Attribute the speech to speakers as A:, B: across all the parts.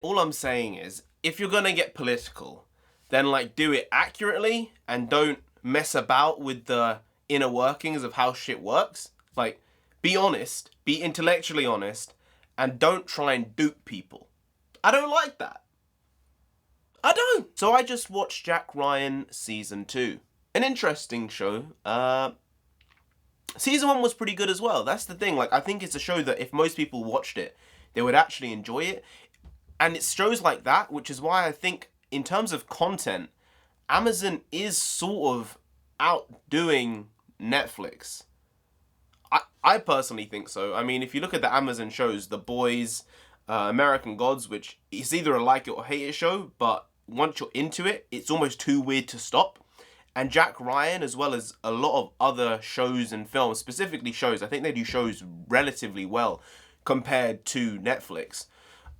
A: All I'm saying is, if you're gonna get political, then like do it accurately and don't mess about with the inner workings of how shit works. Like, be honest, be intellectually honest, and don't try and dupe people. I don't like that. I don't. So I just watched Jack Ryan season 2. An interesting show. Season 1 was pretty good as well. That's the thing. Like, I think it's a show that if most people watched it, they would actually enjoy it. And it's shows like that, which is why I think, in terms of content, Amazon is sort of outdoing Netflix. I personally think so. I mean, if you look at the Amazon shows, The Boys, American Gods, which is either a like it or hate it show, but once you're into it, it's almost too weird to stop. And Jack Ryan, as well as a lot of other shows and films, specifically shows, I think they do shows relatively well compared to Netflix.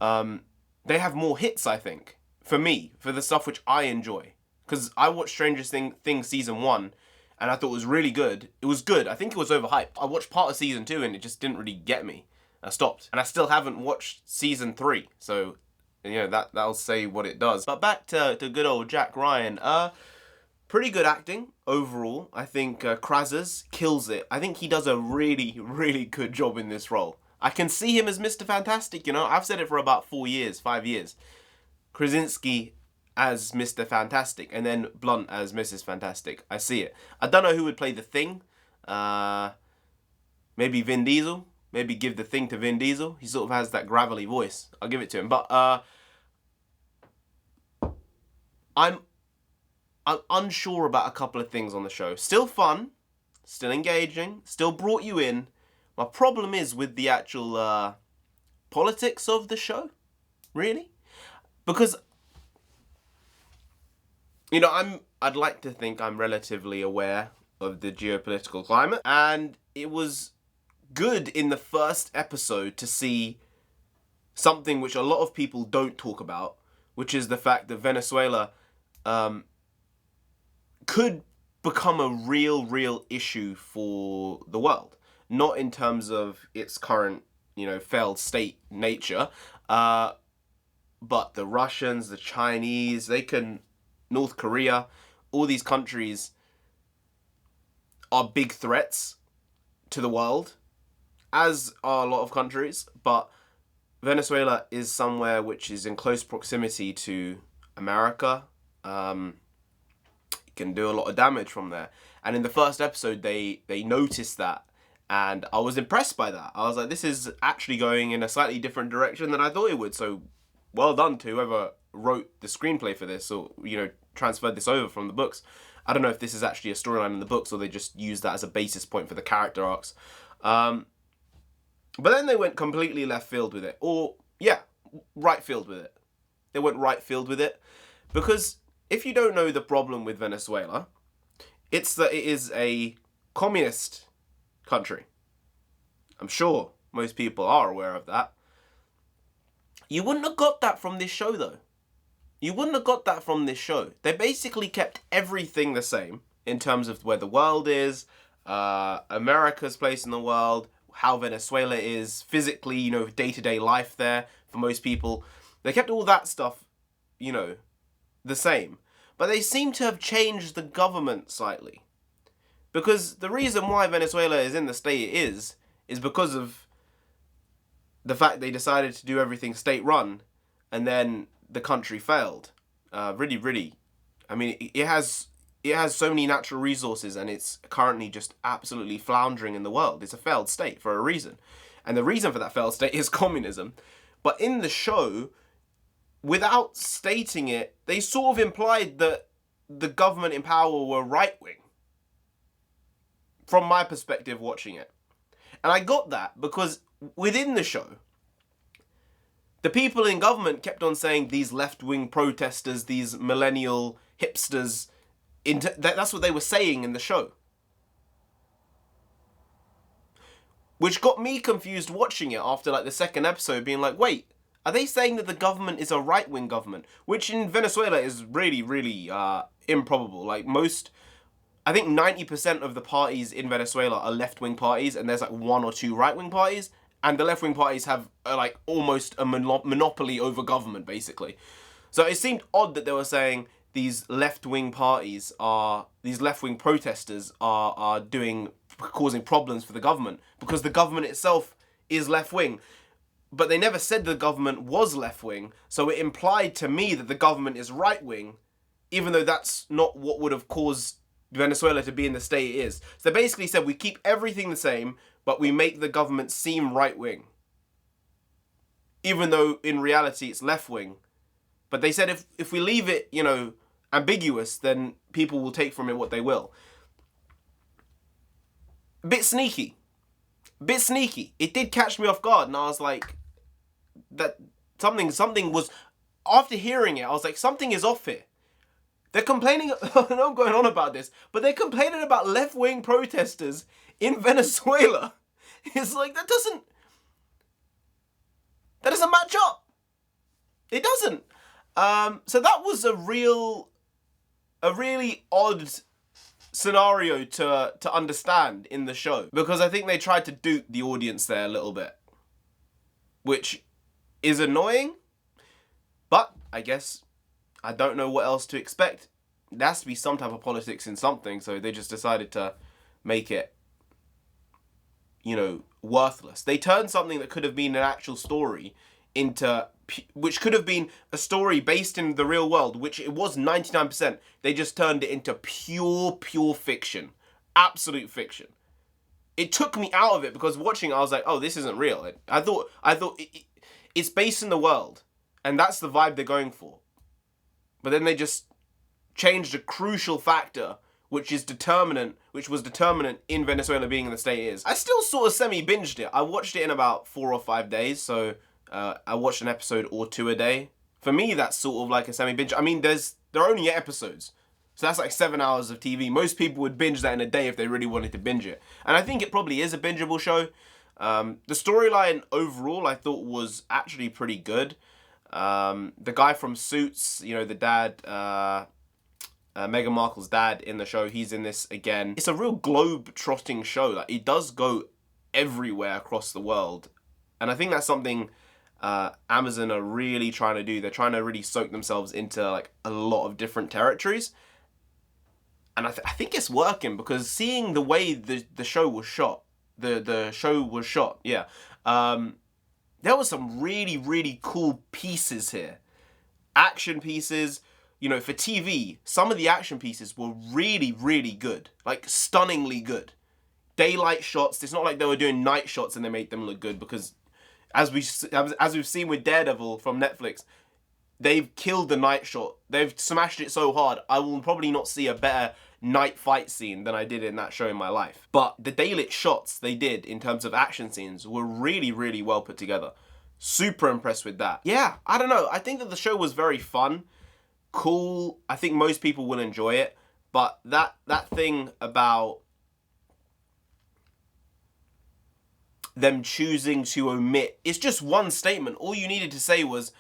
A: They have more hits, I think, for me, for the stuff which I enjoy. Because I watched Stranger Things season 1, and I thought it was really good. It was good. I think it was overhyped. I watched part of season 2, and it just didn't really get me. I stopped. And I still haven't watched season 3, so, you know, that'll say what it does. But back to good old Jack Ryan. Pretty good acting, overall. I think Krasus kills it. I think he does a really, really good job in this role. I can see him as Mr. Fantastic, you know. I've said it for about 5 years. Krasinski as Mr. Fantastic, and then Blunt as Mrs. Fantastic. I see it. I don't know who would play the Thing. Maybe Vin Diesel. Maybe give the Thing to Vin Diesel. He sort of has that gravelly voice. I'll give it to him. But I'm unsure about a couple of things on the show. Still fun, still engaging, still brought you in. My problem is with the actual politics of the show, really. Because, you know, I'd like to think I'm relatively aware of the geopolitical climate. And it was good in the first episode to see something which a lot of people don't talk about, which is the fact that Venezuela could become a real issue for the world. Not in terms of its current, you know, failed state nature, but the Russians, the Chinese, North Korea, all these countries are big threats to the world, as are a lot of countries, but Venezuela is somewhere which is in close proximity to America. Can do a lot of damage from there. And in the first episode, they noticed that, and I was impressed by that. I was like, this is actually going in a slightly different direction than I thought it would. So well done to whoever wrote the screenplay for this, or, you know, transferred this over from the books. I don't know if this is actually a storyline in the books, or they just used that as a basis point for the character arcs. But then they went completely left field with it. Or, yeah, right field with it. They went right field with it. Because if you don't know the problem with Venezuela, it's that it is a communist country. I'm sure most people are aware of that. You wouldn't have got that from this show, though. You wouldn't have got that from this show. They basically kept everything the same in terms of where the world is, America's place in the world, how Venezuela is physically, you know, day-to-day life there for most people. They kept all that stuff, you know, the same. But they seem to have changed the government slightly. Because the reason why Venezuela is in the state it is because of the fact they decided to do everything state-run, and then the country failed. Really. I mean, it has so many natural resources, and it's currently just absolutely floundering in the world. It's a failed state for a reason. And the reason for that failed state is communism. But in the show, without stating it, they sort of implied that the government in power were right-wing. From my perspective watching it. And I got that because within the show, the people in government kept on saying these left-wing protesters, these millennial hipsters, that's what they were saying in the show. Which got me confused watching it after like the second episode, being like, wait, are they saying that the government is a right-wing government? Which in Venezuela is really improbable. Like I think 90% of the parties in Venezuela are left-wing parties, and there's like 1 or 2 right-wing parties. and the left-wing parties have like almost a monopoly over government, basically. So it seemed odd that they were saying these left-wing parties these left-wing protesters are causing problems for the government, because the government itself is left-wing. But they never said the government was left-wing, so it implied to me that the government is right-wing, even though that's not what would have caused Venezuela to be in the state it is. So they basically said we keep everything the same, but we make the government seem right-wing, even though in reality it's left-wing. But they said if we leave it, you know, ambiguous, then people will take from it what they will. A bit sneaky. It did catch me off guard, and I was like, that something was, after hearing it, I was like, something is off here. They're complaining, I know I'm going on about this, but they're complaining about left-wing protesters in Venezuela. It's like, that doesn't match up. It doesn't. So that was a really odd scenario to understand in the show, because I think they tried to dupe the audience there a little bit, which is annoying, but I guess I don't know what else to expect. There has to be some type of politics in something, so they just decided to make it, you know, worthless. They turned something that could have been an actual story into, which could have been a story based in the real world, which it was 99%. They just turned it into pure fiction. Absolute fiction. It took me out of it, because watching it, I was like, oh, this isn't real. I thought it's based in the world, and that's the vibe they're going for. But then they just changed a crucial factor, which was determinant in Venezuela being in the state it is. I still sort of semi-binged it. I watched it in about 4 or 5 days, so I watched an episode or 2 a day. For me, that's sort of like a semi-binge. I mean, there are only 8 episodes, so that's like 7 hours of TV. Most people would binge that in a day if they really wanted to binge it. And I think it probably is a bingeable show. The storyline overall, I thought, was actually pretty good. The guy from Suits, you know, the dad, Meghan Markle's dad in the show, he's in this again. It's a real globe-trotting show. Like, it does go everywhere across the world. And I think that's something Amazon are really trying to do. They're trying to really soak themselves into like a lot of different territories. And I think it's working, because seeing the way the show was shot, the show was shot, yeah. There was some really cool pieces here. Action pieces, you know, for TV, some of the action pieces were really good. Like, stunningly good. Daylight shots, it's not like they were doing night shots and they made them look good, because as we've seen with Daredevil from Netflix, they've killed the night shot. They've smashed it so hard, I will probably not see a better night fight scene than I did in that show in my life. But the daylit shots they did in terms of action scenes were really well put together. Super impressed with that. Yeah, I don't know. I think that the show was very fun, cool. I think most people will enjoy it. But that thing about them choosing to omit, it's just one statement. All you needed to say was,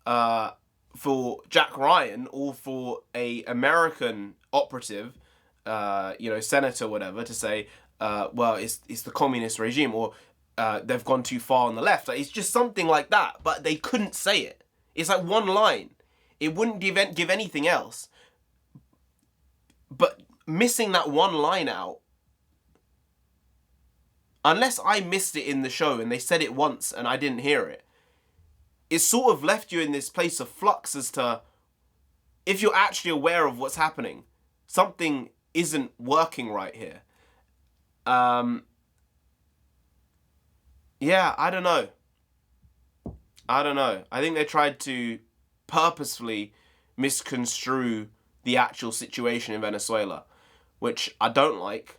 A: for Jack Ryan or for a American operative, you know, senator, whatever, to say, well, it's the communist regime, or they've gone too far on the left. Like, it's just something like that, but they couldn't say it. It's like one line. It wouldn't give anything else. But missing that one line out, unless I missed it in the show and they said it once and I didn't hear it, it sort of left you in this place of flux as to, if you're actually aware of what's happening, something isn't working right here. Yeah, I don't know. I think they tried to purposefully misconstrue the actual situation in Venezuela, which I don't like.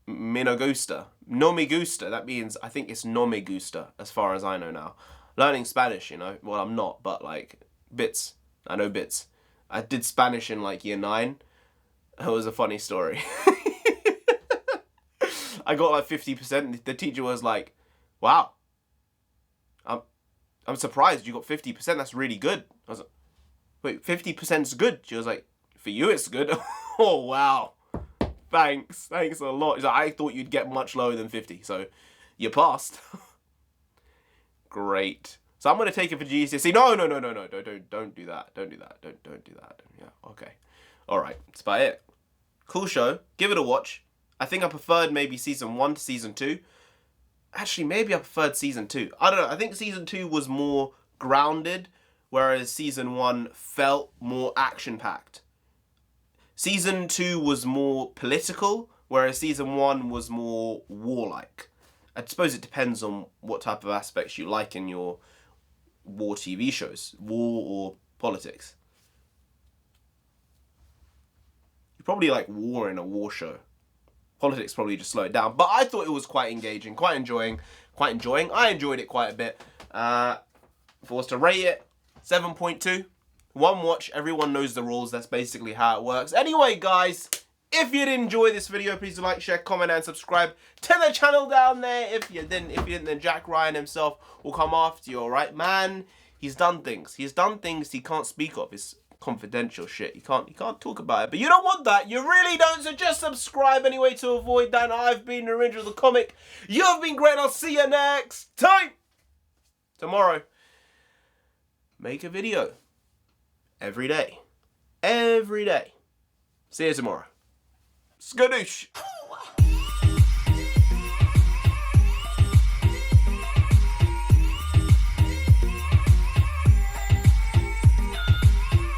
A: Me no gusta. No me gusta. That means, I think it's no me gusta, as far as I know now. Learning Spanish, you know. Well, I'm not, but like, bits. I know bits. I did Spanish in like year 9. It was a funny story. I got like 50%. The teacher was like, wow. I'm surprised you got 50%. That's really good. I was like, wait, 50%'s good? She was like, for you it's good. Oh, wow. Thanks a lot. Like, I thought you'd get much lower than 50. So, You passed. Great. So I'm gonna take it for GCSE. No. Don't do that. Don't do that. Don't do that. Yeah. Okay. All right. That's about it. Cool show. Give it a watch. I think I preferred maybe season 1 to season 2. Actually, maybe I preferred season 2. I don't know. I think season 2 was more grounded, whereas season 1 felt more action-packed. Season 2 was more political, whereas season 1 was more warlike. I suppose it depends on what type of aspects you like in your war TV shows. War or politics. You probably like war in a war show. Politics probably just slow it down. But I thought it was quite engaging, quite enjoying. I enjoyed it quite a bit. If I was to rate it, 7.2. One watch, everyone knows the rules. That's basically how it works. Anyway, guys, if you did enjoy this video, please like, share, comment, and subscribe to the channel down there. If you didn't, then Jack Ryan himself will come after you, alright? Man, he's done things. He's done things he can't speak of. It's confidential shit. You can't talk about it. But you don't want that. You really don't. So just subscribe anyway to avoid that. And I've been NarendraTheComic. You've been great. I'll see you next time. Tomorrow. Make a video. Every day. Every day. See you tomorrow. Skadoosh.